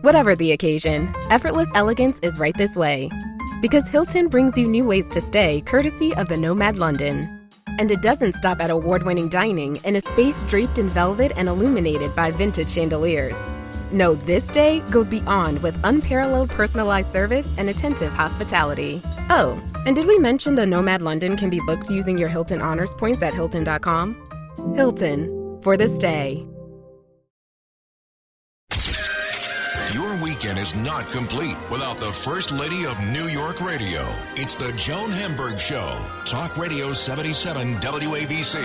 Whatever the occasion, effortless elegance is right this way. Because Hilton brings you new ways to stay courtesy of the Nomad London. And it doesn't stop at award-winning dining in a space draped in velvet and illuminated by vintage chandeliers. No, this day goes beyond with unparalleled personalized service and attentive hospitality. Oh, and did we mention the Nomad London can be booked using your Hilton Honors points at Hilton.com? Hilton, for the stay. Your weekend is not complete without the First Lady of New York Radio. It's the Joan Hamburg Show. Talk Radio 77 WABC.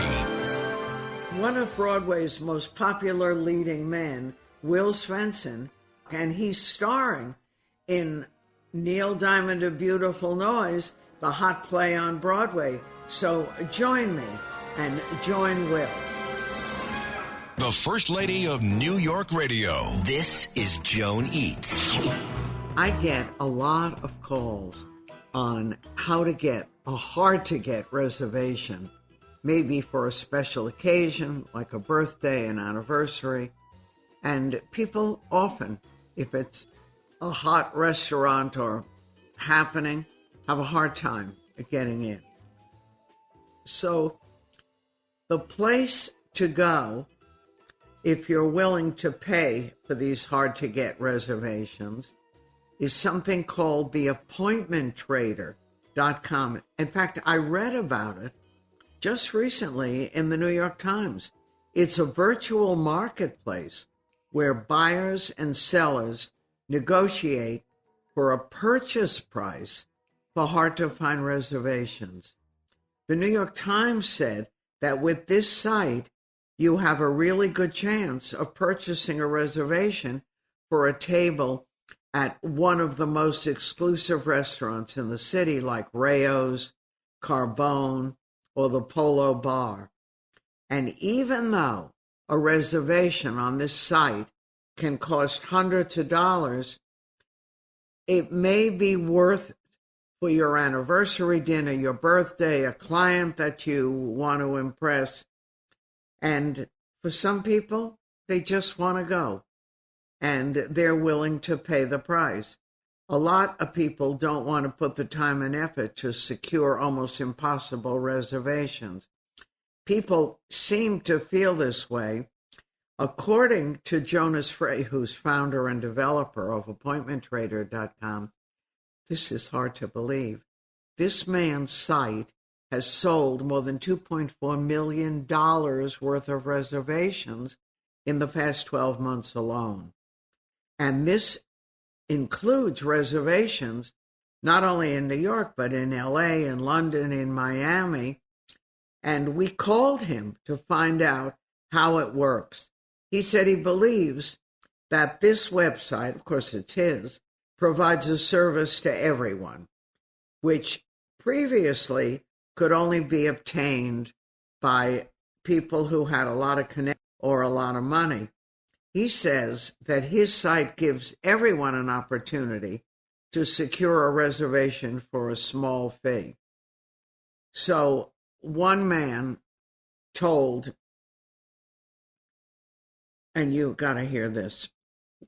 One of Broadway's most popular leading men, Will Swenson, and he's starring in Neil Diamond, A Beautiful Noise, the hot play on Broadway. So join me and join Will. The First Lady of New York Radio. This is Joan Eats. I get a lot of calls on how to get a hard-to-get reservation, maybe for a special occasion like a birthday, an anniversary. And people often, if it's a hot restaurant or happening, have a hard time getting in. So the place to go, if you're willing to pay for these hard-to-get reservations, is something called the appointmenttrader.com. In fact, I read about it just recently in the New York Times. It's a virtual marketplace where buyers and sellers negotiate for a purchase price for hard-to-find reservations. The New York Times said that with this site, you have a really good chance of purchasing a reservation for a table at one of the most exclusive restaurants in the city, like Rayo's, Carbone, or the Polo Bar. And even though a reservation on this site can cost hundreds of dollars, it may be worth it for your anniversary dinner, your birthday, a client that you want to impress. And for some people, they just want to go, and they're willing to pay the price. A lot of people don't want to put the time and effort to secure almost impossible reservations. People seem to feel this way. According to Jonas Frey, who's founder and developer of appointmenttrader.com, this is hard to believe. This man's site has sold more than $2.4 million worth of reservations in the past 12 months alone. And this includes reservations not only in New York, but in LA, in London, in Miami. And we called him to find out how it works. He said he believes that this website, of course it's his, provides a service to everyone, which previously could only be obtained by people who had a lot of connections or a lot of money. He says that his site gives everyone an opportunity to secure a reservation for a small fee. So one man told, and you got to hear this,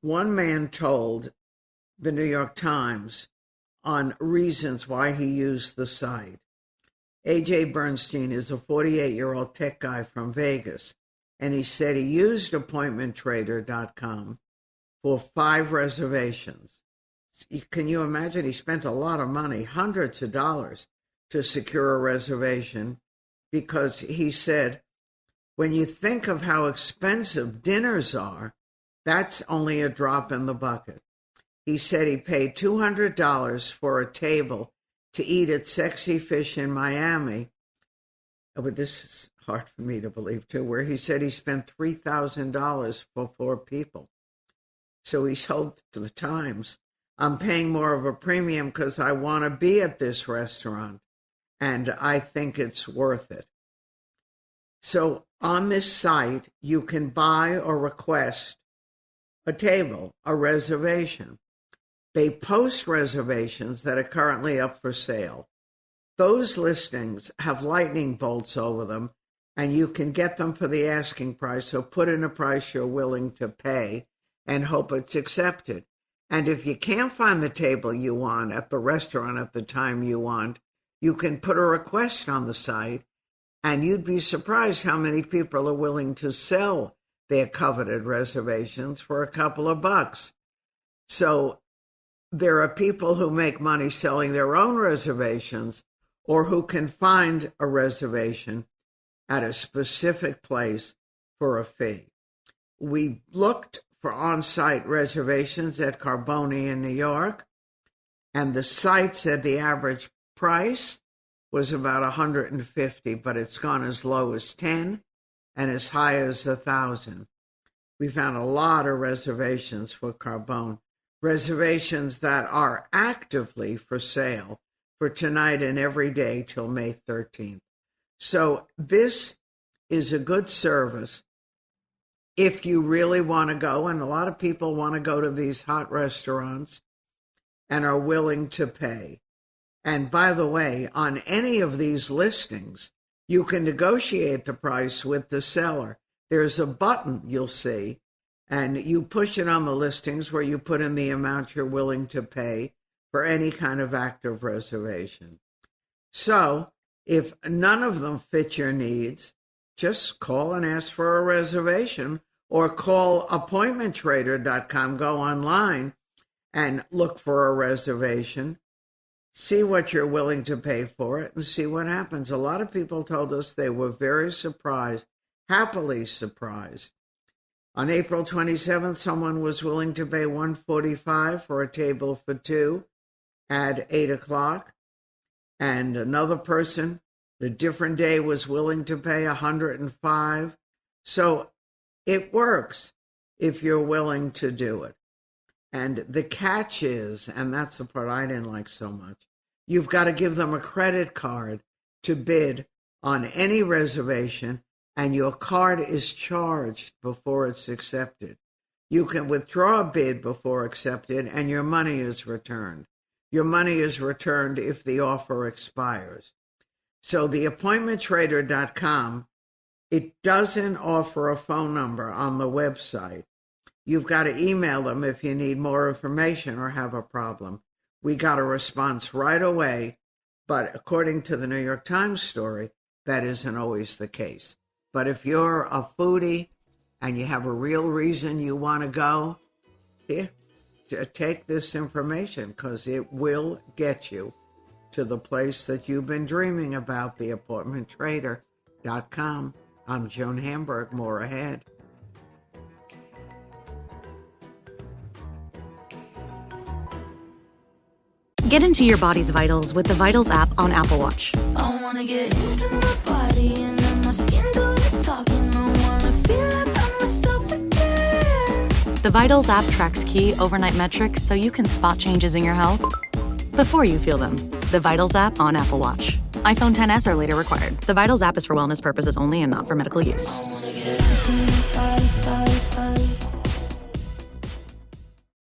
one man told the New York Times on reasons why he used the site. A.J. Bernstein is a 48-year-old tech guy from Vegas, and he said he used appointmenttrader.com for 5 reservations. Can you imagine? He spent a lot of money, hundreds of dollars, to secure a reservation because he said, when you think of how expensive dinners are, that's only a drop in the bucket. He said he paid $200 for a table to eat at Sexy Fish in Miami. But this is hard for me to believe, too, where he said he spent $3,000 for 4 people. So he told to the Times, I'm paying more of a premium because I want to be at this restaurant, and I think it's worth it. So on this site, you can buy or request a table, a reservation. They post reservations that are currently up for sale. Those listings have lightning bolts over them, and you can get them for the asking price. So put in a price you're willing to pay and hope it's accepted. And if you can't find the table you want at the restaurant at the time you want, you can put a request on the site, and you'd be surprised how many people are willing to sell their coveted reservations for a couple of bucks. So there are people who make money selling their own reservations, or who can find a reservation at a specific place for a fee. We looked for on-site reservations at Carboni in New York, and the site said the average price was about $150, but it's gone as low as $10 and as high as $1,000. We found a lot of reservations for Carbone, reservations that are actively for sale for tonight and every day till May 13th. So this is a good service if you really want to go, and a lot of people want to go to these hot restaurants and are willing to pay. And by the way, on any of these listings, you can negotiate the price with the seller. There's a button you'll see, and you push it on the listings where you put in the amount you're willing to pay for any kind of active reservation. So if none of them fit your needs, just call and ask for a reservation, or call appointmenttrader.com, go online and look for a reservation, see what you're willing to pay for it, and see what happens. A lot of people told us they were very surprised, happily surprised. On April 27th, someone was willing to pay $145 for a table for two at 8 o'clock, and another person a different day was willing to pay $105. So it works if you're willing to do it. And the catch is, and that's the part I didn't like so much, you've got to give them a credit card to bid on any reservation, and your card is charged before it's accepted. You can withdraw a bid before accepted, and your money is returned. Your money is returned if the offer expires. So the appointmenttrader.com, it doesn't offer a phone number on the website. You've got to email them if you need more information or have a problem. We got a response right away, but according to the New York Times story, that isn't always the case. But if you're a foodie and you have a real reason you want to go, here, take this information, because it will get you to the place that you've been dreaming about, the appointmenttrader.com. I'm Joan Hamburg. More ahead. Get into your body's vitals with the Vitals app on Apple Watch. I wanna get into my body and let my skin do the talking. I wanna feel like I'm myself again. The Vitals app tracks key overnight metrics so you can spot changes in your health before you feel them. The Vitals app on Apple Watch. iPhone XS or later required. The Vitals app is for wellness purposes only and not for medical use. I wanna get into my body.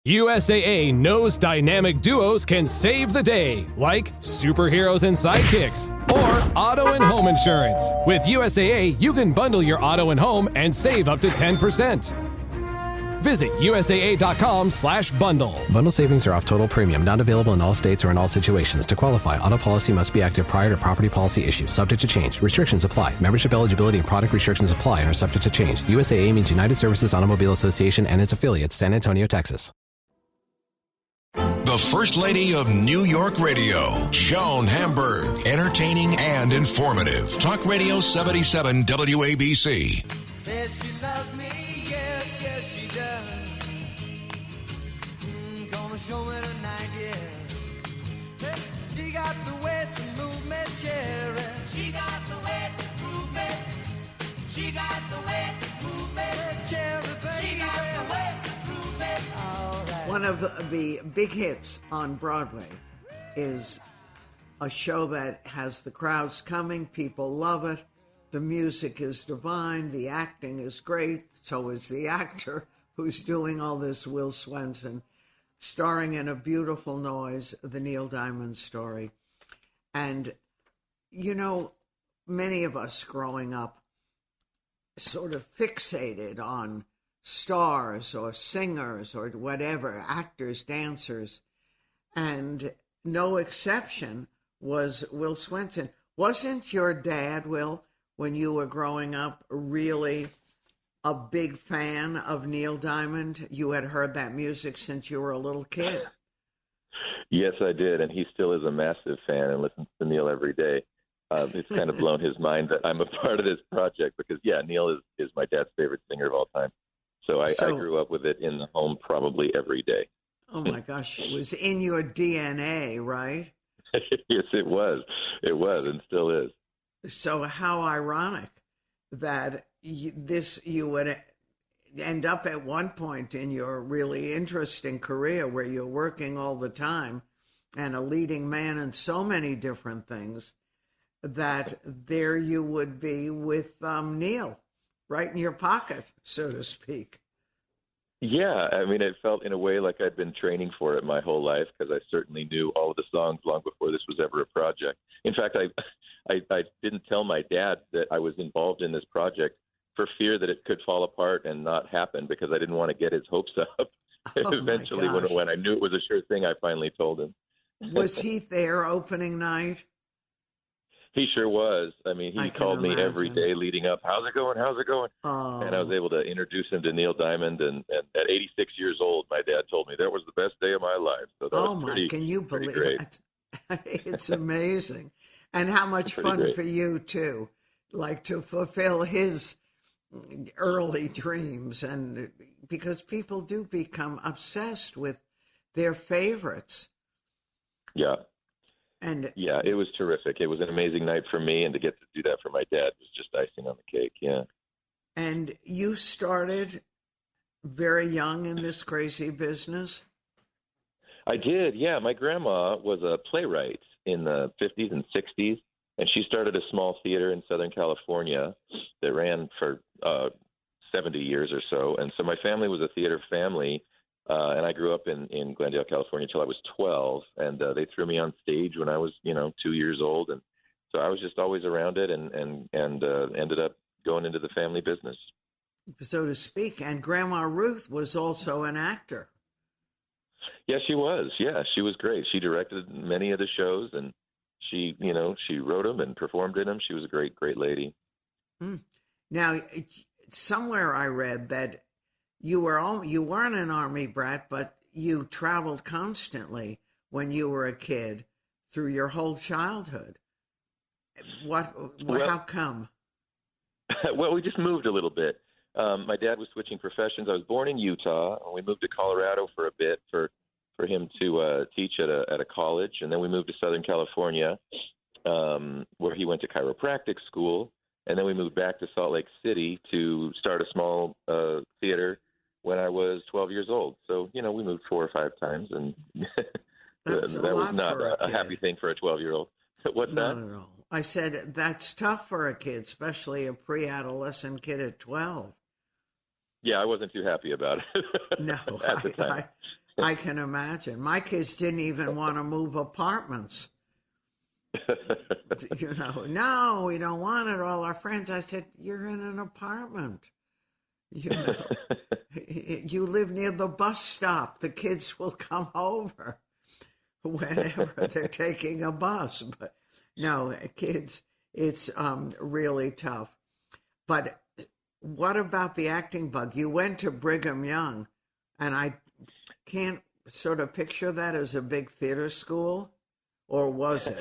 USAA knows dynamic duos can save the day, like superheroes and sidekicks, or auto and home insurance. With USAA, you can bundle your auto and home and save up to 10%. Visit USAA.com/bundle. Bundle savings are off total premium, not available in all states or in all situations. To qualify, auto policy must be active prior to property policy issue, subject to change. Restrictions apply. Membership eligibility and product restrictions apply and are subject to change. USAA means United Services Automobile Association and its affiliates, San Antonio, Texas. The First Lady of New York Radio, Joan Hamburg. Entertaining and informative. Talk Radio 77 WABC. Says she loves me, yes, yes she does. Gonna show me tonight, yeah. She got the way to move me, cherry. She got the way to move me. She got the way to move me, cherry, baby. She got the way to move me. All right. One of the big hits on Broadway is a show that has the crowds coming. People love it. The music is divine. The acting is great. So is the actor who's doing all this, Will Swenson, starring in A Beautiful Noise, the Neil Diamond story. And, you know, many of us growing up sort of fixated on stars or singers or whatever, actors, dancers, and no exception was Will Swenson. Wasn't your dad, Will, when you were growing up, really a big fan of Neil Diamond? You had heard that music since you were a little kid. Yes, I did, and he still is a massive fan and listens to Neil every day. It's kind of blown his mind that I'm a part of this project because, yeah, Neil is my dad's favorite singer of all time. So I grew up with it in the home probably every day. Oh, my gosh. It was in your DNA, right? Yes, it was. It was and still is. So how ironic that you would end up at one point in your really interesting career where you're working all the time and a leading man in so many different things, that there you would be with Neil right in your pocket, so to speak. Yeah, I mean, it felt in a way like I'd been training for it my whole life because I certainly knew all of the songs long before this was ever a project. In fact, I didn't tell my dad that I was involved in this project for fear that it could fall apart and not happen because I didn't want to get his hopes up. Eventually, when I knew it was a sure thing, I finally told him. Was he there opening night? He sure was. I mean, he called me every day leading up. How's it going? How's it going? Oh. And I was able to introduce him to Neil Diamond. And at 86 years old, my dad told me that was the best day of my life. So that was pretty, can you believe great. it? It's amazing. And how much fun great. for you, too, like to fulfill his early dreams. And because people do become obsessed with their favorites. Yeah. And yeah, it was terrific. It was an amazing night for me, and to get to do that for my dad was just icing on the cake. Yeah. And you started very young in this crazy business? I did. Yeah, my grandma was a playwright in the 50s and 60s, and she started a small theater in Southern California that ran for 70 years or so. And so my family was a theater family. And I grew up in Glendale, California until I was 12, and they threw me on stage when I was, 2 years old. And so I was just always around it and ended up going into the family business. So to speak. And Grandma Ruth was also an actor. Yeah, she was. Yeah, she was great. She directed many of the shows, and she wrote them and performed in them. She was a great, great lady. Now, somewhere I read that you weren't an Army brat, but you traveled constantly when you were a kid through your whole childhood. How come? Well, we just moved a little bit. My dad was switching professions. I was born in Utah, and we moved to Colorado for a bit for him to teach at a college, and then we moved to Southern California, where he went to chiropractic school, and then we moved back to Salt Lake City to start a small theater when I was 12 years old. So, we moved 4 or 5 times, and that was not a happy thing for a 12-year-old. What's that? Not at all. I said that's tough for a kid, especially a pre-adolescent kid at 12. Yeah, I wasn't too happy about it. No, at the time. I can imagine. My kids didn't even want to move apartments. No, we don't want it. All our friends. I said, you're in an apartment. You live near the bus stop. The kids will come over whenever they're taking a bus. But no, kids, it's really tough. But what about the acting bug? You went to Brigham Young, and I can't sort of picture that as a big theater school, or was it?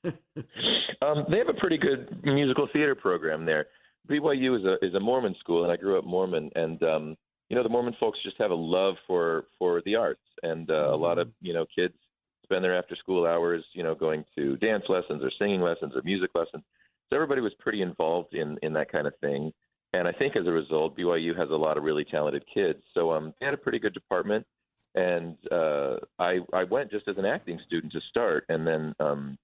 They have a pretty good musical theater program there. BYU is a Mormon school, and I grew up Mormon, and the Mormon folks just have a love for the arts, and a lot of kids spend their after school hours going to dance lessons or singing lessons or music lessons. So everybody was pretty involved in that kind of thing, and I think as a result, BYU has a lot of really talented kids. So they had a pretty good department, and I went just as an acting student to start, and then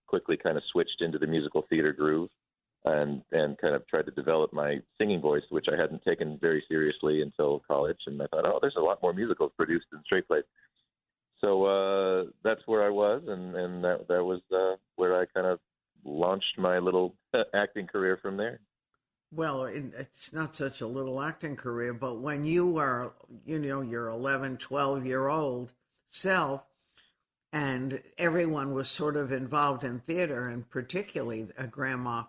quickly kind of switched into the musical theater groove. And kind of tried to develop my singing voice, which I hadn't taken very seriously until college. And I thought, there's a lot more musicals produced than straight plays. So that's where I was, and that was where I kind of launched my little acting career from there. Well, it's not such a little acting career, but when you were, your 11, 12-year-old self, and everyone was sort of involved in theater, and particularly a grandma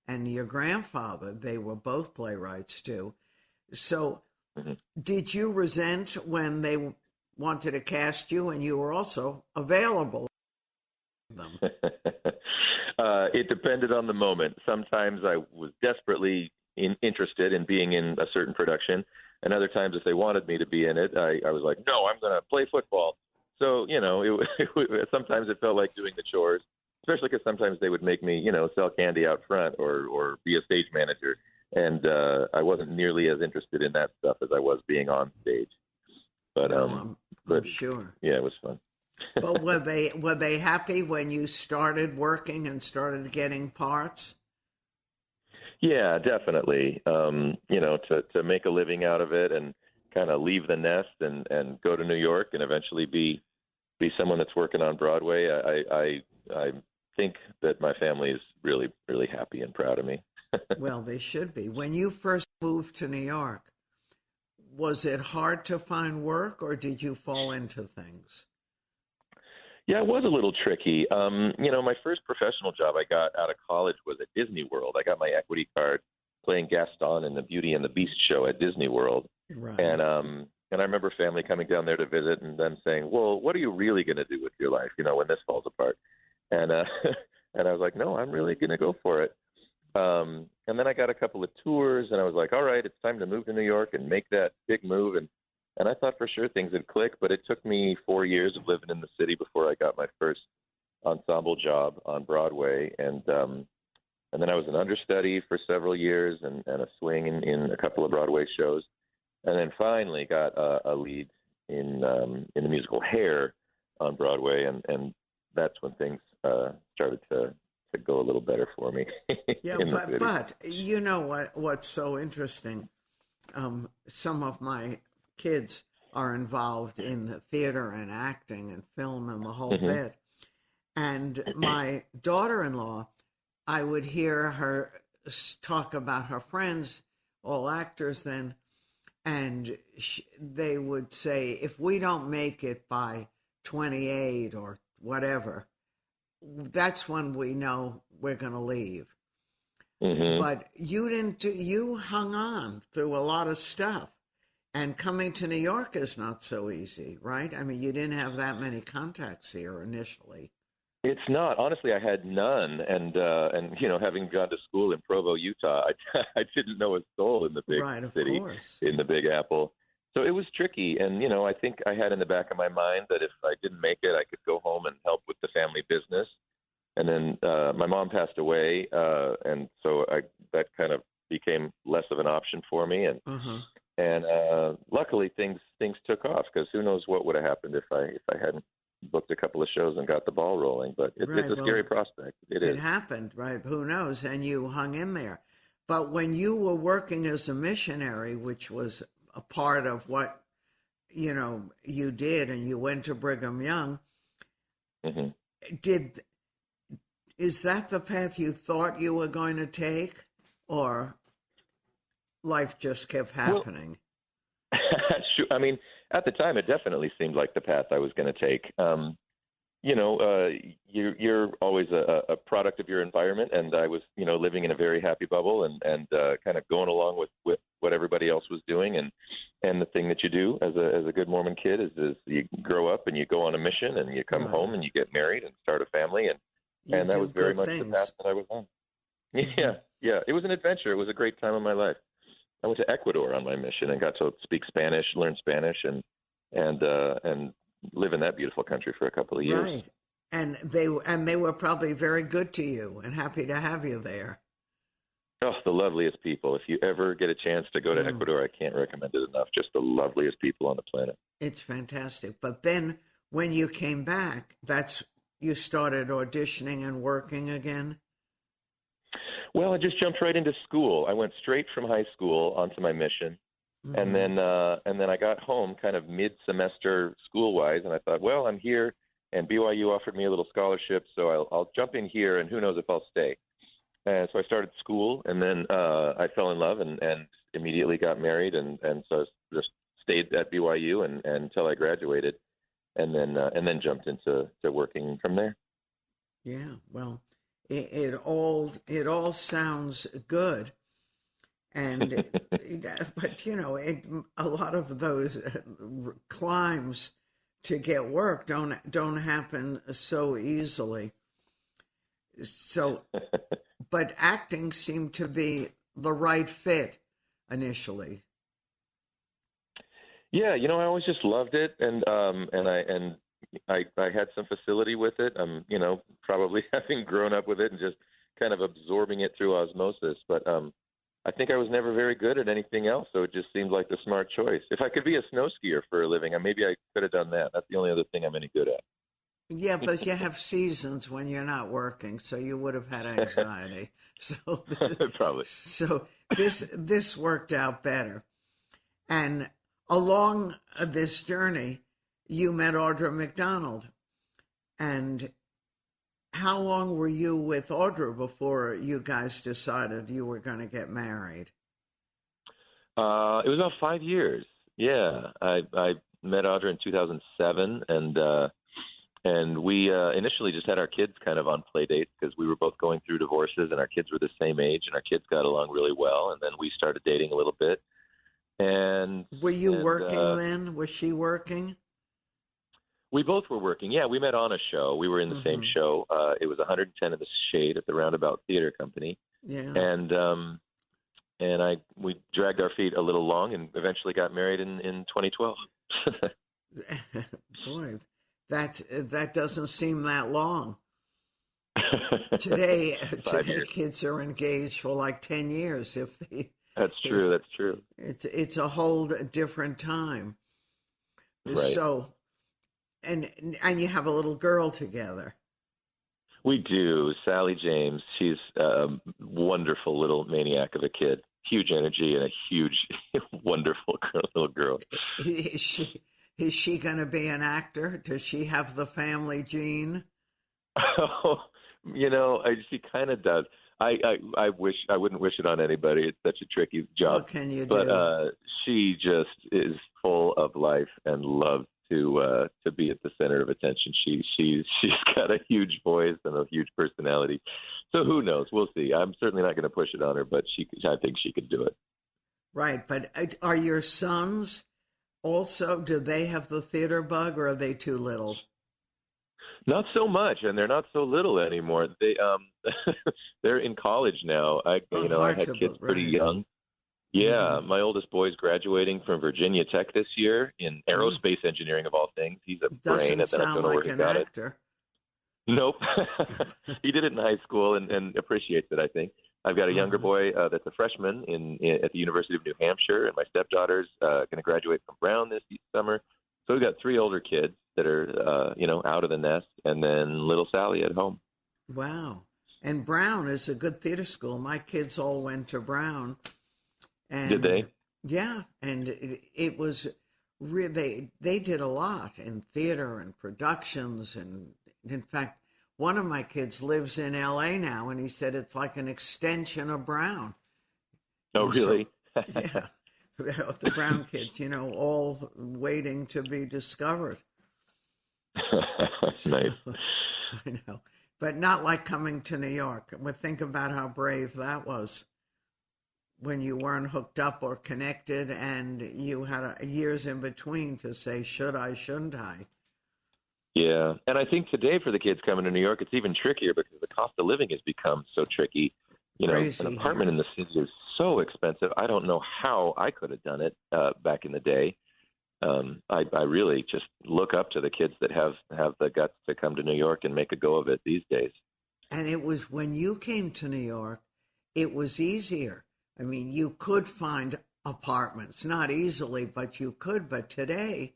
and your grandfather, they were both playwrights too. So did you resent when they wanted to cast you and you were also available? It depended on the moment. Sometimes I was desperately interested in being in a certain production, and other times if they wanted me to be in it, I was like, no, I'm going to play football. So, sometimes it felt like doing the chores, especially because sometimes they would make me, sell candy out front or be a stage manager. And I wasn't nearly as interested in that stuff as I was being on stage. But, I'm sure. Yeah, it was fun. But were they happy when you started working and started getting parts? Yeah, definitely. To make a living out of it and kind of leave the nest and go to New York and eventually be someone that's working on Broadway. I think that my family is really, really happy and proud of me. Well, they should be. When you first moved to New York, was it hard to find work or did you fall into things? Yeah, it was a little tricky. My first professional job I got out of college was at Disney World. I got my equity card playing Gaston in the Beauty and the Beast show at Disney World. Right. And I remember family coming down there to visit and them saying, well, what are you really going to do with your life, when this falls apart? And and I was like, no, I'm really going to go for it. And then I got a couple of tours and I was like, all right, it's time to move to New York and make that big move. And I thought for sure things would click, but it took me 4 years of living in the city before I got my first ensemble job on Broadway. And then I was an understudy for several years and a swing in a couple of Broadway shows. And then finally got a lead in the musical Hair on Broadway. And that's when things started to go a little better for me. Yeah, but you know what's so interesting? Some of my kids are involved in the theater and acting and film and the whole bit. And my daughter-in-law, I would hear her talk about her friends, all actors then, and they would say, if we don't make it by 28 or whatever, that's when we know we're going to leave. But you didn't. You hung on through a lot of stuff. And coming to New York is not so easy, right? I mean, you didn't have that many contacts here initially. It's not. Honestly, I had none. And having gone to school in Provo, Utah, I didn't know a soul in the big city, in the Big Apple. So it was tricky. And, I think I had in the back of my mind that if I didn't make it, I could go home and help with the family business. And then my mom passed away, and so that kind of became less of an option for me. And luckily things took off, because who knows what would have happened if I hadn't booked a couple of shows and got the ball rolling. But it's a scary prospect. It happened, right? Who knows? And you hung in there. But when you were working as a missionary, which was a part of what you did, and you went to Brigham Young, is that the path you thought you were going to take, or life just kept happening? Well, sure. I mean, at the time, it definitely seemed like the path I was going to take. You're always a product of your environment, and I was, living in a very happy bubble and kind of going along with what everybody else was doing. And the thing that you do as a good Mormon kid is you grow up and you go on a mission and you come home and you get married and start a family. And that was very much the path that I was on. Yeah. It was an adventure. It was a great time of my life. I went to Ecuador on my mission and got to speak Spanish, learn Spanish, and live in that beautiful country for a couple of years. Right. And they were probably very good to you and happy to have you there. Oh, the loveliest people. If you ever get a chance to go to Ecuador, I can't recommend it enough. Just the loveliest people on the planet. It's fantastic. But then when you came back, you started auditioning and working again? Well, I just jumped right into school. I went straight from high school onto my mission. And then I got home kind of mid-semester school-wise, and I thought, well, I'm here, and BYU offered me a little scholarship, so I'll jump in here, and who knows if I'll stay. And so I started school, and then I fell in love and immediately got married, and so I just stayed at BYU and until I graduated, and then jumped into working from there. Yeah, well, it all sounds good, and but a lot of those climbs to get work don't happen so easily. So, but acting seemed to be the right fit initially. Yeah, I always just loved it, and I had some facility with it. Probably having grown up with it and just kind of absorbing it through osmosis. But I think I was never very good at anything else, so it just seemed like the smart choice. If I could be a snow skier for a living, maybe I could have done that. That's the only other thing I'm any good at. Yeah, but you have seasons when you're not working, so you would have had anxiety. So probably. So this worked out better. And along this journey, you met Audra McDonald. And how long were you with Audra before you guys decided you were going to get married? It was about 5 years. Yeah, I met Audra in 2007, and we initially just had our kids kind of on play dates because we were both going through divorces, and our kids were the same age, and our kids got along really well. And then we started dating a little bit. And were you working then? Was she working? We both were working. Yeah, we met on a show. We were in the same show. It was 110 in the Shade at the Roundabout Theater Company. Yeah. And we dragged our feet a little long and eventually got married in 2012. Boy, that doesn't seem that long. Today kids are engaged for like 10 years if they. That's true. That's true. It's a whole different time. Right. So, and you have a little girl together. We do. Sally James. She's a wonderful little maniac of a kid. Huge energy and a huge, wonderful little girl. Is she going to be an actor? Does she have the family gene? Oh, she kind of does. I wish I wouldn't wish it on anybody. It's such a tricky job. What can you do? But she just is full of life and loves to be at the center of attention. She's got a huge voice and a huge personality. So who knows? We'll see. I'm certainly not going to push it on her, but I think she could do it. Right. But are your sons also? Do they have the theater bug, or are they too little? Not so much, and they're not so little anymore. They they're in college now. I had kids pretty young. Yeah, my oldest boy's graduating from Virginia Tech this year in aerospace engineering of all things. He's a brain, and then I don't know where he got it. Nope. He did it in high school and appreciates it, I think. I've got a younger boy that's a freshman at the University of New Hampshire, and my stepdaughter's going to graduate from Brown this summer. So we've got 3 older kids that are, out of the nest, and then little Sally at home. Wow. And Brown is a good theater school. My kids all went to Brown. And, did they? Yeah, and it was really, they did a lot in theater and productions. And in fact, one of my kids lives in L.A. now, and he said it's like an extension of Brown. Oh, really? So, yeah. The Brown kids, all waiting to be discovered. Nice. I know. But not like coming to New York. But think about how brave that was when you weren't hooked up or connected, and you had years in between to say, should I, shouldn't I? Yeah. And I think today for the kids coming to New York, it's even trickier because the cost of living has become so tricky. Crazy, an apartment in the city is so expensive. I don't know how I could have done it back in the day. I really just look up to the kids that have the guts to come to New York and make a go of it these days. And it was when you came to New York, it was easier. I mean, you could find apartments, not easily, but you could. But today,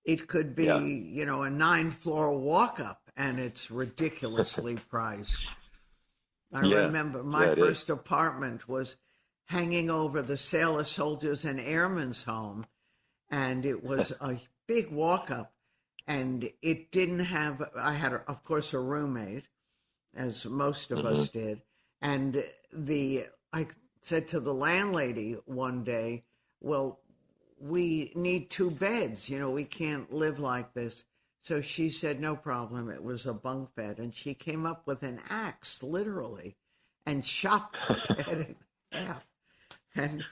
it could be, a 9-floor walk-up, and it's ridiculously priced. I remember my first apartment was hanging over the Sailor Soldiers and Airmen's Home, and it was a big walk-up, and it didn't have, I had, of course, a roommate, as most of us did, And I said to the landlady one day, well, we need 2 beds. We can't live like this. So she said, no problem. It was a bunk bed. And she came up with an axe, literally, and chopped the bed in half. And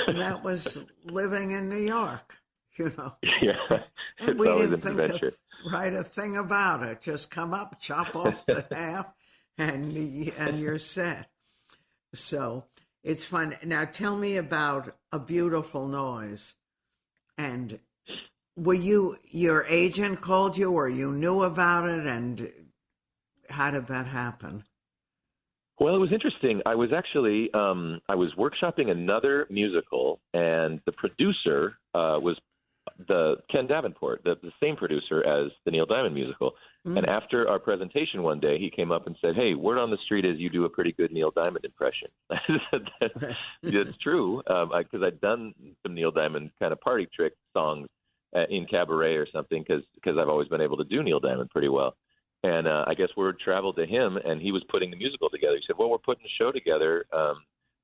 that was living in New York, Yeah, And we didn't think write a thing about it. Just come up, chop off the half, and you're set. So it's fun. Now tell me about A Beautiful Noise. And were your agent called you, or you knew about it, and how did that happen? Well, it was interesting. I was actually I was workshopping another musical, and the producer was the Ken Davenport, the same producer as the Neil Diamond musical. And after our presentation one day, he came up and said, hey, word on the street is you do a pretty good Neil Diamond impression. I said, that's true, because I'd done some Neil Diamond kind of party trick songs in cabaret or something, because I've always been able to do Neil Diamond pretty well. And I guess word traveled to him, and he was putting the musical together. He said, well, we're putting a show together.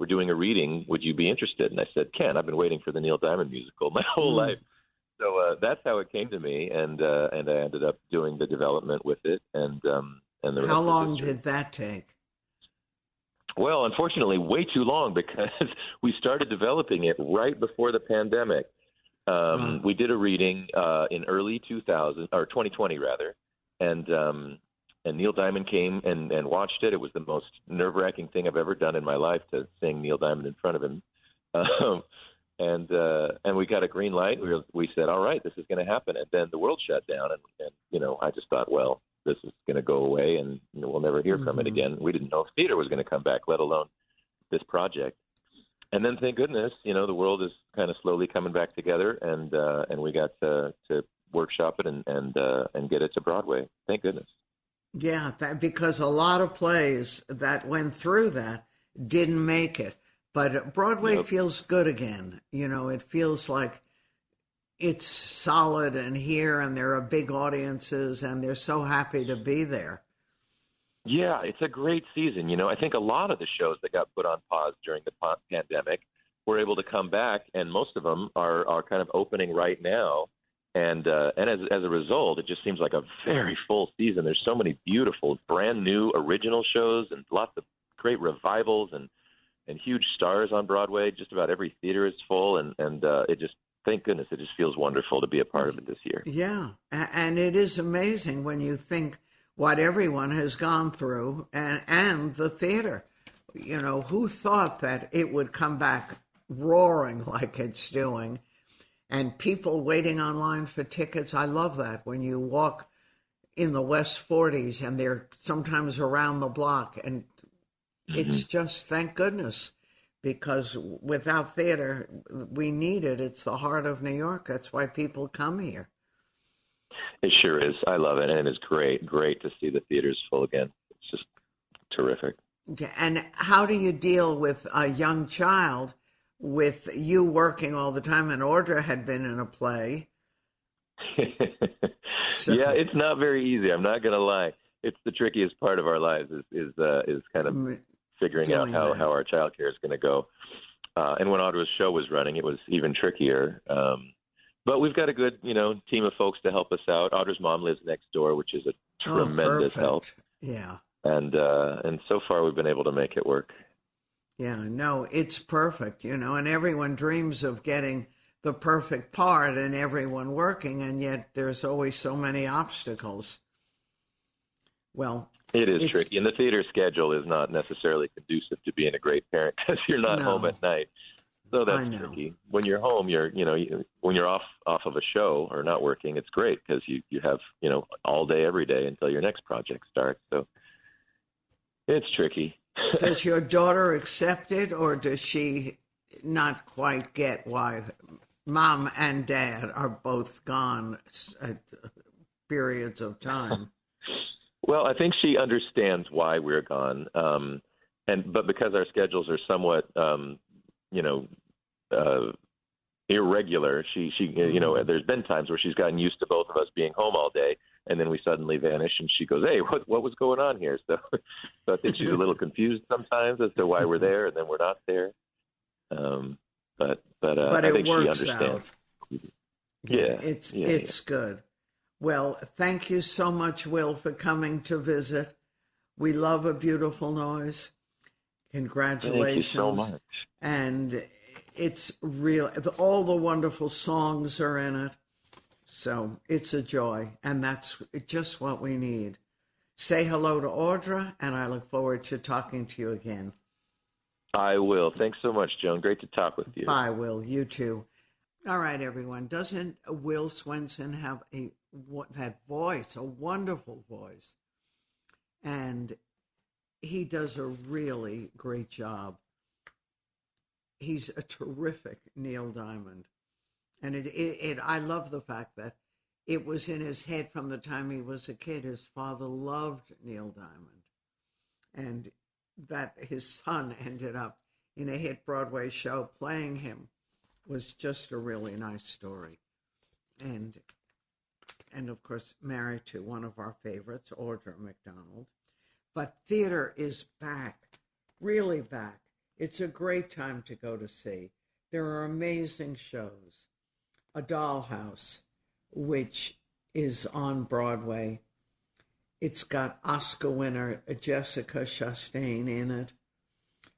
We're doing a reading. Would you be interested? And I said, Ken, I've been waiting for the Neil Diamond musical my whole life. So that's how it came to me, and I ended up doing the development with it. And the how long did that take? Well, unfortunately, way too long, because we started developing it right before the pandemic. We did a reading in early 2020 rather, and Neil Diamond came and watched it. It was the most nerve-wracking thing I've ever done in my life, to sing Neil Diamond in front of him. And we got a green light. We said, all right, this is going to happen. And then the world shut down. And I just thought, well, this is going to go away, and we'll never hear from it again. We didn't know if theater was going to come back, let alone this project. And then, thank goodness, the world is kind of slowly coming back together, and we got to workshop it and get it to Broadway. Thank goodness. Yeah, because a lot of plays that went through that didn't make it. But Broadway feels good again. It feels like it's solid and here, and there are big audiences, and they're so happy to be there. Yeah, it's a great season. I think a lot of the shows that got put on pause during the pandemic were able to come back, and most of them are kind of opening right now. And as a result, it just seems like a very full season. There's so many beautiful, brand new original shows, and lots of great revivals, and huge stars on Broadway. Just about every theater is full, and it just, thank goodness, it just feels wonderful to be a part of it this year. Yeah, and it is amazing when you think what everyone has gone through, and the theater. Who thought that it would come back roaring like it's doing, and people waiting online for tickets. I love that when you walk in the West 40s, and they're sometimes around the block, and it's just, thank goodness, because without theater, we need it. It's the heart of New York. That's why people come here. It sure is. I love it, and it's great to see the theaters full again. It's just terrific. And how do you deal with a young child, with you working all the time, and Audra had been in a play? Yeah, it's not very easy. I'm not going to lie. It's the trickiest part of our lives is kind of figuring out how our child care is going to go. And when Audra's show was running, it was even trickier. But we've got a good, team of folks to help us out. Audra's mom lives next door, which is a tremendous help. Yeah. And so far we've been able to make it work. Yeah, no, it's perfect, and everyone dreams of getting the perfect part, and everyone working, and yet there's always so many obstacles. Well, it is tricky, and the theater schedule is not necessarily conducive to being a great parent, because you're not home at night. So that's tricky. When you're home, when you're off of a show or not working, it's great, because you have, all day, every day until your next project starts. So it's tricky. Does your daughter accept it, or does she not quite get why mom and dad are both gone at periods of time? Well, I think she understands why we're gone, but because our schedules are somewhat, irregular, she there's been times where she's gotten used to both of us being home all day, and then we suddenly vanish, and she goes, "Hey, what was going on here?" So I think she's a little confused sometimes as to why we're there and then we're not there. But I think works she understands. out. Yeah, it's good. Well, thank you so much, Will, for coming to visit. We love A Beautiful Noise. Congratulations. Thank you so much. And it's real. All the wonderful songs are in it. So it's a joy. And that's just what we need. Say hello to Audra, and I look forward to talking to you again. I will. Thanks so much, Joan. Great to talk with you. Bye, Will. You too. All right, everyone. Doesn't Will Swenson have that voice, a wonderful voice? And he does a really great job. He's a terrific Neil Diamond. And I love the fact that it was in his head from the time he was a kid. His father loved Neil Diamond. And that his son ended up in a hit Broadway show playing him was just a really nice story. And of course, married to one of our favorites, Audra McDonald. But theater is back, really back. It's a great time to go to see. There are amazing shows. A Dollhouse, which is on Broadway. It's got Oscar winner Jessica Chastain in it.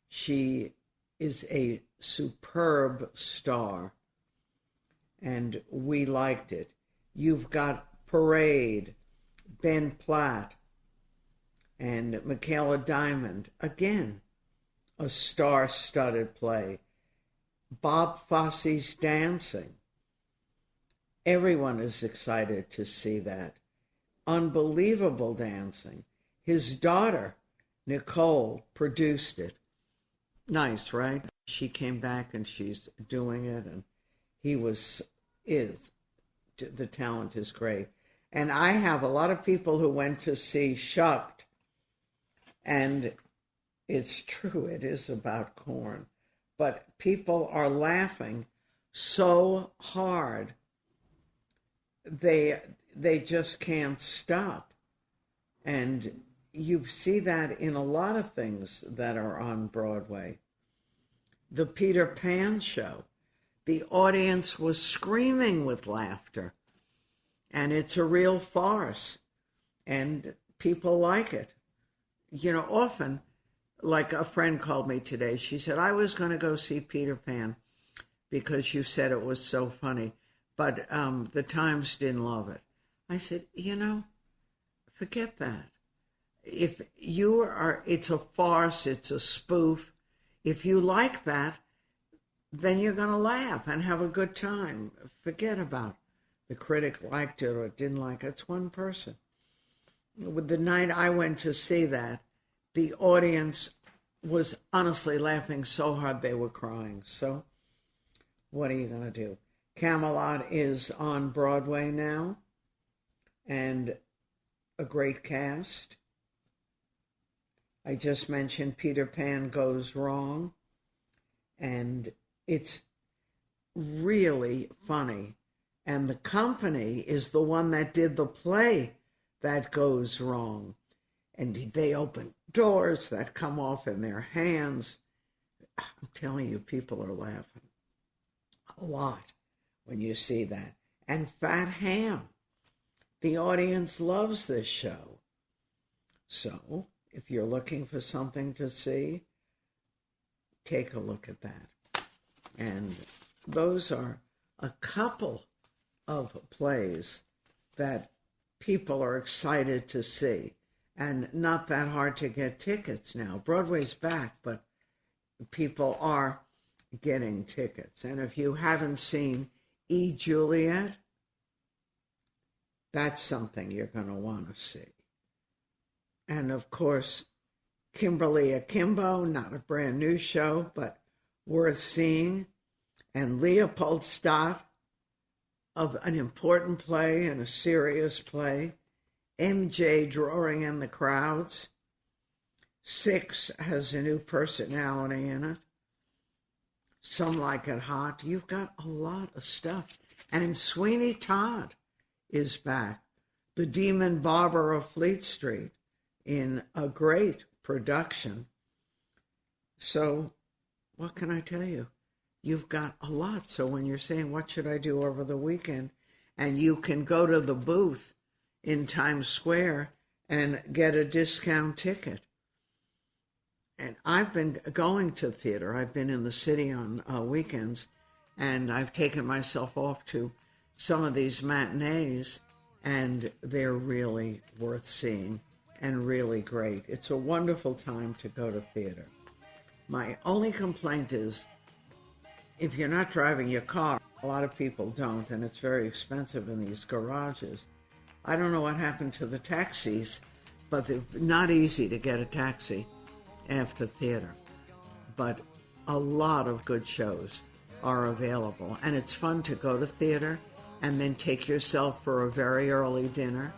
She is a superb star, and we liked it. You've got Parade, Ben Platt, and Michaela Diamond. Again, a star-studded play. Bob Fosse's Dancing. Everyone is excited to see that. Unbelievable dancing. His daughter, Nicole, produced it. Nice, right? She came back and she's doing it, and the talent is great. And I have a lot of people who went to see Shucked, and it's true, it is about corn, but people are laughing so hard they just can't stop. And you see that in a lot of things that are on Broadway. The Peter Pan show, the audience was screaming with laughter. And it's a real farce. And people like it. You know, often, like a friend called me today, she said, I was going to go see Peter Pan because you said it was so funny, but the Times didn't love it. I said, forget that. If it's a farce, it's a spoof. If you like that, then you're going to laugh and have a good time. Forget about the critic liked it or didn't like it. It's one person. With the night I went to see that, the audience was honestly laughing so hard they were crying. So what are you going to do? Camelot is on Broadway now, and a great cast. I just mentioned Peter Pan Goes Wrong, and it's really funny. And the company is the one that did the play That Goes Wrong. And they open doors that come off in their hands. I'm telling you, people are laughing a lot when you see that. And Fat Ham. The audience loves this show. So, if you're looking for something to see, take a look at that. And those are a couple of plays that people are excited to see. And not that hard to get tickets now. Broadway's back, but people are getting tickets. And if you haven't seen E. Juliet, that's something you're going to want to see. And of course, Kimberly Akimbo, not a brand new show, but worth seeing. And Leopoldstadt, of an important play and a serious play. MJ drawing in the crowds. Six has a new personality in it. Some Like It Hot. You've got a lot of stuff. And Sweeney Todd is back. The Demon Barber of Fleet Street in a great production. So what can I tell you? You've got a lot. So when you're saying, what should I do over the weekend? And you can go to the booth in Times Square and get a discount ticket. And I've been going to theater. I've been in the city on weekends, and I've taken myself off to some of these matinees, and they're really worth seeing and really great. It's a wonderful time to go to theater. My only complaint is, if you're not driving your car, a lot of people don't, and it's very expensive in these garages. I don't know what happened to the taxis, but they're not easy to get a taxi after theater. But a lot of good shows are available, and it's fun to go to theater and then take yourself for a very early dinner.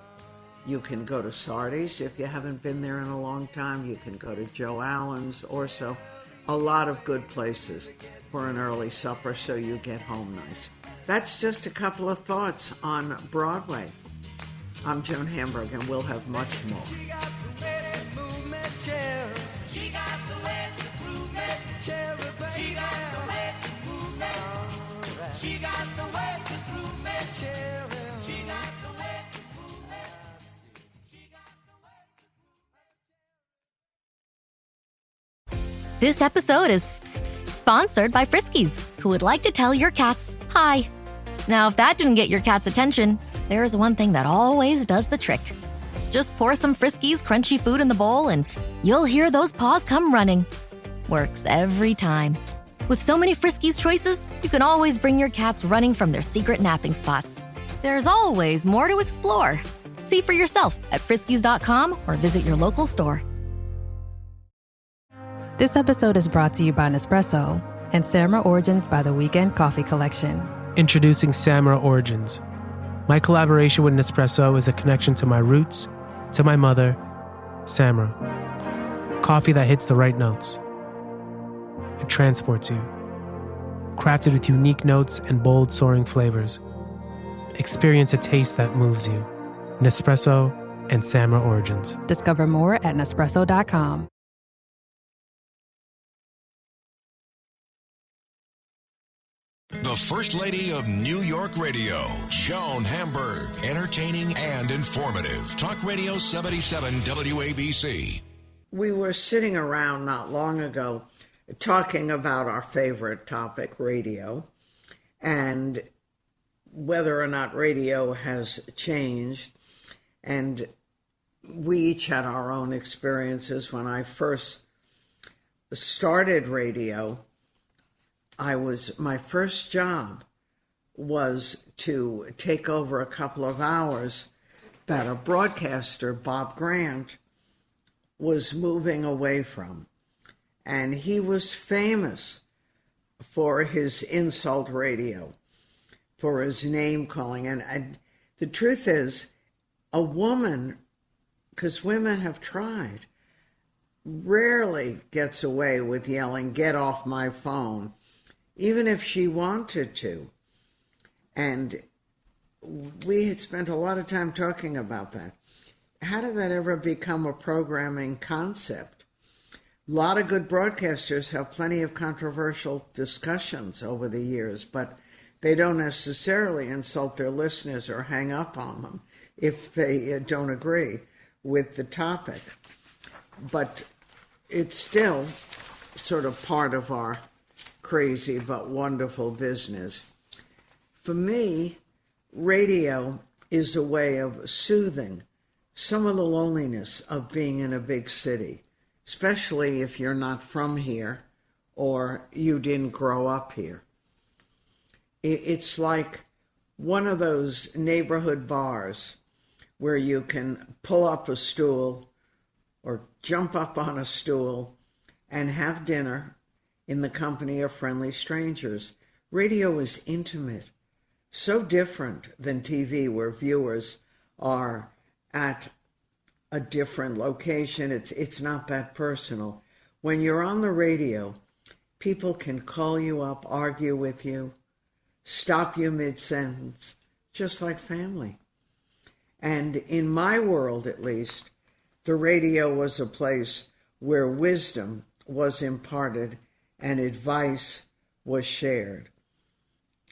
You can go to Sardi's if you haven't been there in a long time. You can go to Joe Allen's or so. A lot of good places for an early supper so you get home nice. That's just a couple of thoughts on Broadway. I'm Joan Hamburg, and we'll have much more. She got the way to move me, cherry. She got the way to move me, cherry, baby. She got the way to move me. Right. She got the way to move me, cherry. She got the way to move me. She got the way to move me. This episode is sponsored by Friskies, who would like to tell your cats hi. Now, if that didn't get your cat's attention, there's one thing that always does the trick. Just pour some Friskies crunchy food in the bowl and you'll hear those paws come running. Works every time. With so many Friskies choices, you can always bring your cats running from their secret napping spots. There's always more to explore. See for yourself at friskies.com or visit your local store. This episode is brought to you by Nespresso and Samra Origins by the Weekend Coffee Collection. Introducing Samra Origins. My collaboration with Nespresso is a connection to my roots, to my mother, Samra. Coffee that hits the right notes. It transports you. Crafted with unique notes and bold, soaring flavors. Experience a taste that moves you. Nespresso and Samra Origins. Discover more at Nespresso.com. The First Lady of New York Radio, Joan Hamburg. Entertaining and informative. Talk Radio 77 WABC. We were sitting around not long ago talking about our favorite topic, radio, and whether or not radio has changed. And we each had our own experiences. When I first started radio, my first job was to take over a couple of hours that a broadcaster, Bob Grant, was moving away from. And he was famous for his insult radio, for his name calling. And the truth is, a woman, because women have tried, rarely gets away with yelling, "Get off my phone," even if she wanted to. And we had spent a lot of time talking about that. How did that ever become a programming concept? A lot of good broadcasters have plenty of controversial discussions over the years, but they don't necessarily insult their listeners or hang up on them if they don't agree with the topic. But it's still sort of part of our crazy but wonderful business. For me, radio is a way of soothing some of the loneliness of being in a big city, especially if you're not from here or you didn't grow up here. It's like one of those neighborhood bars where you can pull up a stool or jump up on a stool and have dinner in the company of friendly strangers. Radio is intimate, so different than TV, where viewers are at a different location. It's not that personal. When you're on the radio, people can call you up, argue with you, stop you mid-sentence, just like family. And in my world, at least, the radio was a place where wisdom was imparted and advice was shared.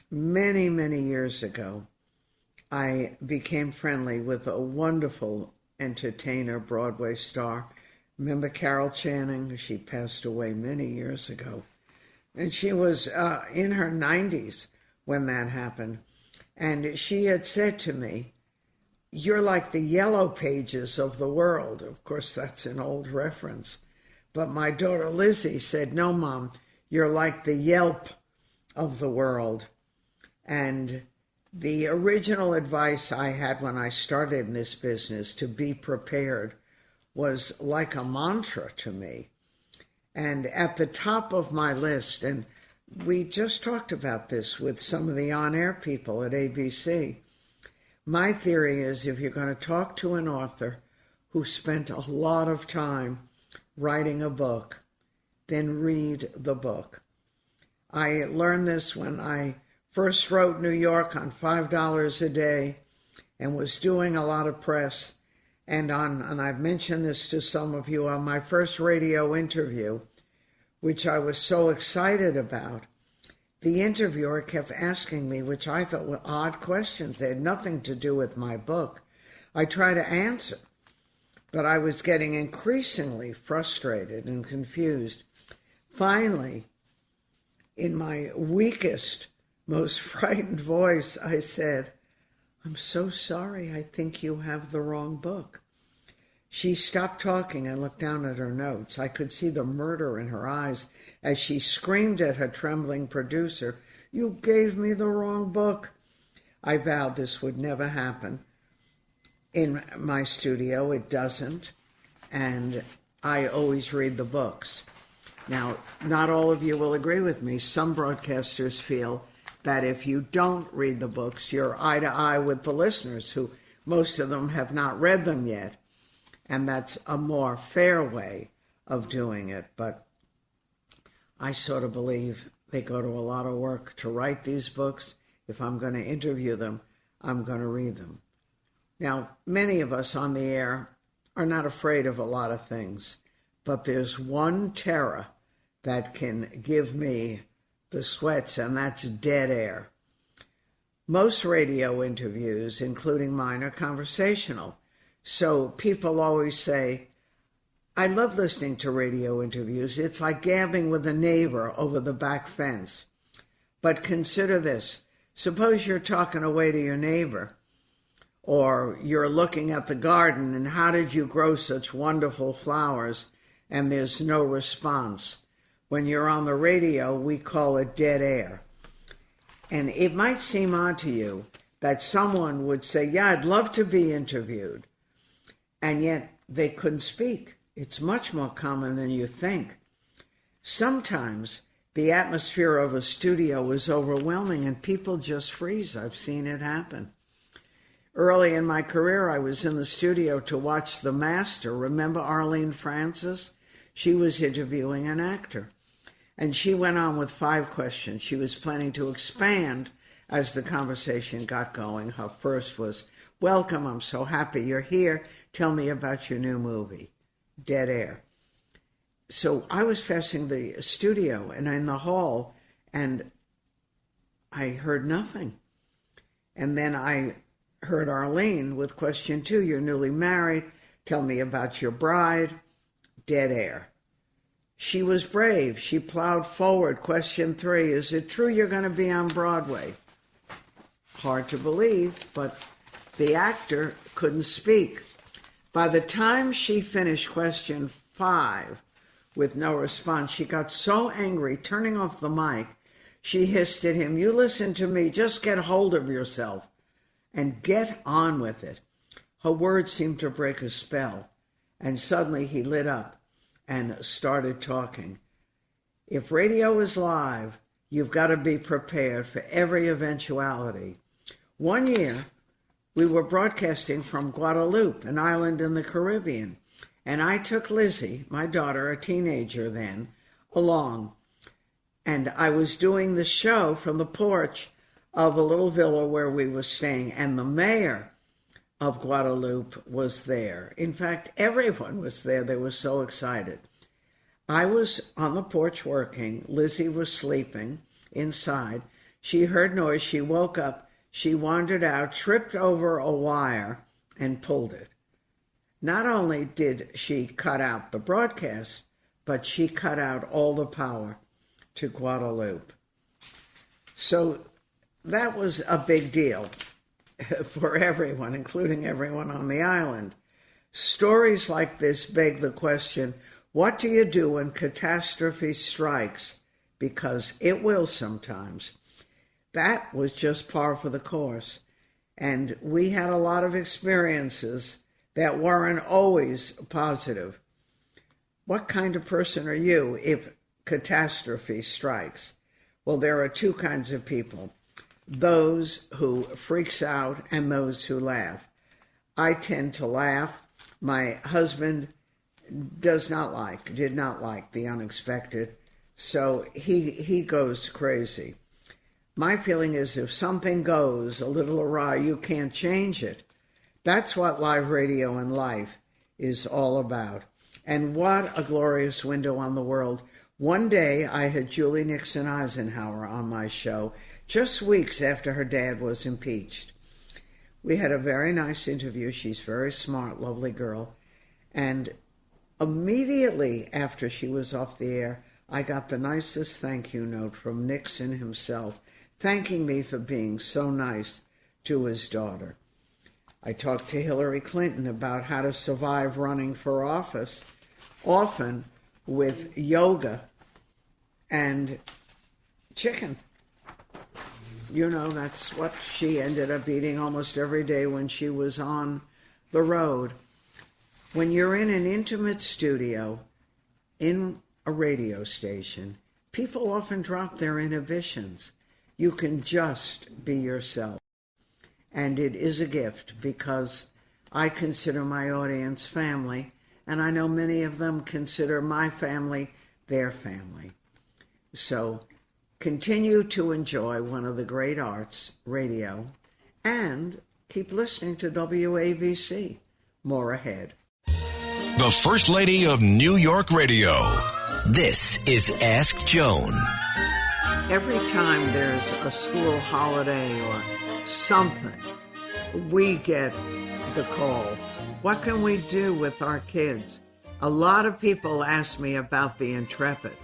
Many, many years ago, I became friendly with a wonderful entertainer, Broadway star. Remember Carol Channing? She passed away many years ago. And she was in her 90s when that happened. And she had said to me, "You're like the Yellow Pages of the world." Of course, that's an old reference. But my daughter Lizzie said, "No, Mom, you're like the Yelp of the world." And the original advice I had when I started in this business, to be prepared, was like a mantra to me. And at the top of my list, and we just talked about this with some of the on-air people at ABC, my theory is if you're going to talk to an author who spent a lot of time writing a book, then read the book. I learned this when I first wrote New York on $5 a day and was doing a lot of press. And I've mentioned this to some of you, on my first radio interview, which I was so excited about, the interviewer kept asking me, which I thought were odd questions. They had nothing to do with my book. I tried to answer, but I was getting increasingly frustrated and confused. Finally, in my weakest, most frightened voice, I said, "I'm so sorry, I think you have the wrong book." She stopped talking and looked down at her notes. I could see the murder in her eyes as she screamed at her trembling producer, "You gave me the wrong book." I vowed this would never happen. In my studio, it doesn't, and I always read the books. Now, not all of you will agree with me. Some broadcasters feel that if you don't read the books, you're eye to eye with the listeners, who most of them have not read them yet. And that's a more fair way of doing it. But I sort of believe they go to a lot of work to write these books. If I'm going to interview them, I'm going to read them. Now, many of us on the air are not afraid of a lot of things, but there's one terror that can give me the sweats, and that's dead air. Most radio interviews, including mine, are conversational. So people always say, "I love listening to radio interviews. It's like gabbing with a neighbor over the back fence." But consider this. Suppose you're talking away to your neighbor, or you're looking at the garden, and how did you grow such wonderful flowers, and there's no response. When you're on the radio, we call it dead air. And it might seem odd to you that someone would say, "Yeah, I'd love to be interviewed," and yet they couldn't speak. It's much more common than you think. Sometimes the atmosphere of a studio is overwhelming and people just freeze. I've seen it happen. Early in my career, I was in the studio to watch The Master. Remember Arlene Francis? She was interviewing an actor. And she went on with 5 questions. She was planning to expand as the conversation got going. Her first was, "Welcome, I'm so happy you're here. Tell me about your new movie." Dead air. So I was facing the studio and in the hall, and I heard nothing. And then I heard Arlene with question 2, "You're newly married. Tell me about your bride." Dead air. She was brave. She plowed forward. Question 3, "Is it true you're going to be on Broadway?" Hard to believe, but the actor couldn't speak. By the time she finished question 5 with no response, she got so angry, turning off the mic, she hissed at him, "You listen to me, just get hold of yourself and get on with it." Her words seemed to break a spell, and suddenly he lit up and started talking. If radio is live, you've got to be prepared for every eventuality. One year, we were broadcasting from Guadeloupe, an island in the Caribbean, and I took Lizzie, my daughter, a teenager then, along. And I was doing the show from the porch of a little villa where we were staying, and the mayor of Guadeloupe was there. In fact, everyone was there. They were so excited. I was on the porch working. Lizzie was sleeping inside. She heard noise. She woke up. She wandered out, tripped over a wire, and pulled it. Not only did she cut out the broadcast, but she cut out all the power to Guadeloupe. So that was a big deal for everyone, including everyone on the island. Stories like this beg the question, what do you do when catastrophe strikes? Because it will sometimes. That was just par for the course. And we had a lot of experiences that weren't always positive. What kind of person are you if catastrophe strikes? Well, there are two kinds of people. Those who freaks out and those who laugh. I tend to laugh. My husband did not like the unexpected, so he goes crazy. My feeling is if something goes a little awry, you can't change it. That's what live radio and life is all about. And what a glorious window on the world. One day I had Julie Nixon Eisenhower on my show, just weeks after her dad was impeached. We had a very nice interview. She's very smart, lovely girl. And immediately after she was off the air, I got the nicest thank you note from Nixon himself, thanking me for being so nice to his daughter. I talked to Hillary Clinton about how to survive running for office, often with yoga and chicken. You know, that's what she ended up eating almost every day when she was on the road. When you're in an intimate studio, in a radio station, people often drop their inhibitions. You can just be yourself. And it is a gift because I consider my audience family, and I know many of them consider my family their family. So continue to enjoy one of the great arts, radio, and keep listening to WAVC. More ahead. The First Lady of New York Radio. This is Ask Joan. Every time there's a school holiday or something, we get the call. What can we do with our kids? A lot of people ask me about the Intrepid.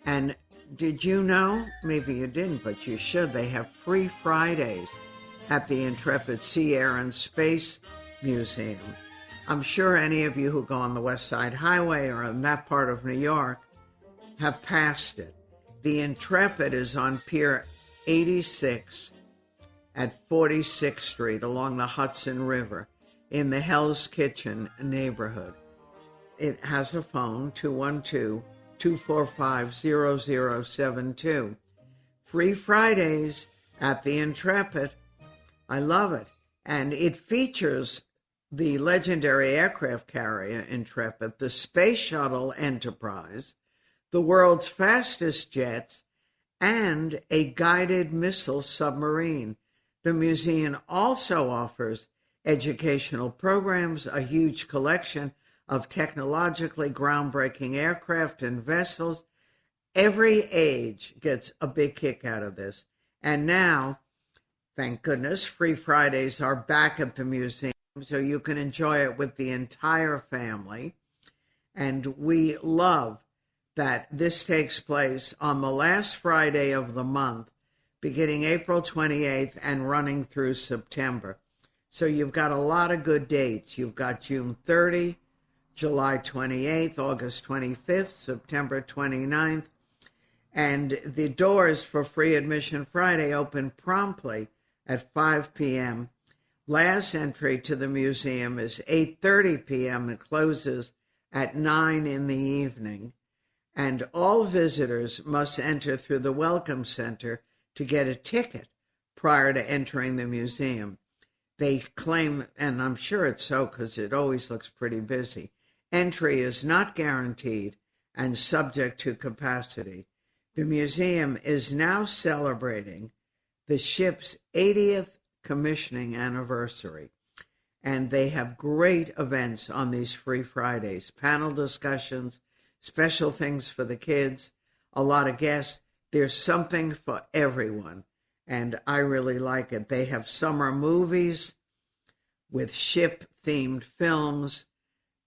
And did you know? Maybe you didn't, but you should. They have free Fridays at the Intrepid Sea, Air, and Space Museum. I'm sure any of you who go on the West Side Highway or in that part of New York have passed it. The Intrepid is on Pier 86 at 46th Street along the Hudson River in the Hell's Kitchen neighborhood. It has a phone, 212-245-0072. Free Fridays at the Intrepid. I love it. And it features the legendary aircraft carrier Intrepid, the Space Shuttle Enterprise, the world's fastest jets, and a guided missile submarine. The museum also offers educational programs, a huge collection of technologically groundbreaking aircraft and vessels. Every age gets a big kick out of this. And now, thank goodness, Free Fridays are back at the museum, so you can enjoy it with the entire family. And we love that this takes place on the last Friday of the month, beginning April 28th and running through September. So you've got a lot of good dates. You've got June 30, July 28th, August 25th, September 29th. And the doors for Free Admission Friday open promptly at 5 p.m. Last entry to the museum is 8:30 p.m. and closes at 9 in the evening. And all visitors must enter through the Welcome Center to get a ticket prior to entering the museum. They claim, and I'm sure it's so because it always looks pretty busy, entry is not guaranteed and subject to capacity. The museum is now celebrating the ship's 80th commissioning anniversary. And they have great events on these Free Fridays, panel discussions, special things for the kids, a lot of guests. There's something for everyone, and I really like it. They have summer movies with ship-themed films.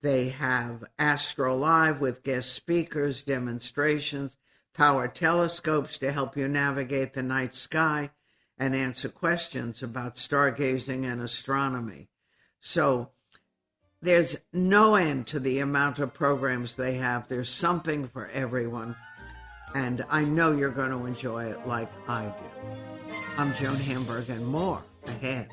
They have Astro Live with guest speakers, demonstrations, power telescopes to help you navigate the night sky and answer questions about stargazing and astronomy. So there's no end to the amount of programs they have. There's something for everyone, and I know you're going to enjoy it like I do. I'm Joan Hamburg, and more ahead.